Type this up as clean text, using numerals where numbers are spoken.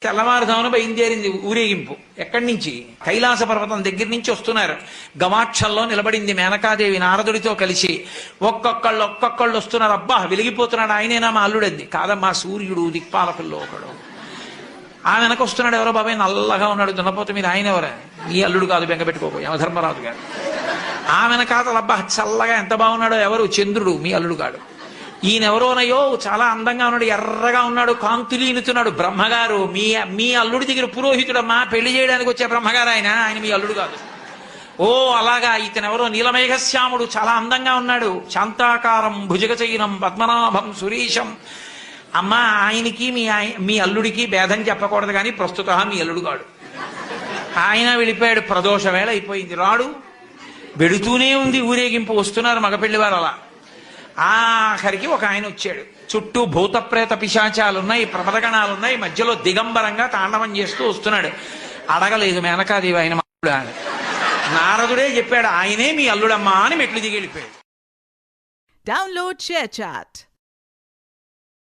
తెల్లవారుజామున బయలుదేరింది ఊరేగింపు. ఎక్కడి నుంచి? కైలాస పర్వతం దగ్గర నుంచి వస్తున్నారు. గవాక్షంలో నిలబడింది మేనకాదేవి నారదుడితో కలిసి. ఒక్కొక్కళ్ళు వస్తున్నారు. అబ్బా వెలిగిపోతున్నాడు, ఆయనేనా మా అల్లుడంది. కాదమ్మా, సూర్యుడు దిక్పాలకుల్లో ఒకడు. ఆ వెనక వస్తున్నాడు. ఎవరో బాబాయ్ నల్లగా ఉన్నాడు దున్నపోత మీద, ఆయన ఎవరా? ఈ అల్లుడు కాదు, బెంగ పెట్టుకోకు, యమధర్మరాజు గారు. ఆ వెనకాతలు అబ్బా చల్లగా ఎంత బాగున్నాడో, ఎవరు? చంద్రుడు, మీ అల్లుడు కాడు. ఈయనెవరోనయ్యో చాలా అందంగా ఉన్నాడు, ఎర్రగా ఉన్నాడు, కాంతులీనుతున్నాడు. బ్రహ్మగారు, మీ అల్లుడి దగ్గర పురోహితుడమ్మా, పెళ్లి చేయడానికి వచ్చే బ్రహ్మగారు ఆయన మీ అల్లుడు కాదు. ఓ అలాగా, ఇతనెవరో నీలమేఘశ్యాముడు, చాలా అందంగా ఉన్నాడు, శాంతాకారం భుజగచైనం పద్మనాభం సురీశం. అమ్మా, ఆయనకి మీ అల్లుడికి భేదం చెప్పకూడదు, కానీ ప్రస్తుత మీ అల్లుడు కాడు. ఆయన వెళ్ళిపోయాడు. ప్రదోష వేళ అయిపోయింది, రాడు. వెడుతూనే ఉంది ఊరేగింపు. వస్తున్నారు మగపెళ్లివారు. అలా ఆఖరికి ఒక ఆయన వచ్చాడు. చుట్టూ భూతప్రేత పిశాచాలున్నాయి, ప్రమదగణాలున్నాయి, మధ్యలో దిగంబరంగా తాండవం చేస్తూ వస్తున్నాడు. అడగలేదు మేనకాదేవి ఆయన అల్లుడా అని. నారదుడే చెప్పాడు, ఆయనే మీ అల్లుడమ్మా అని మెట్లు దిగి వెళ్ళిపోయాడు. Download ShareChat.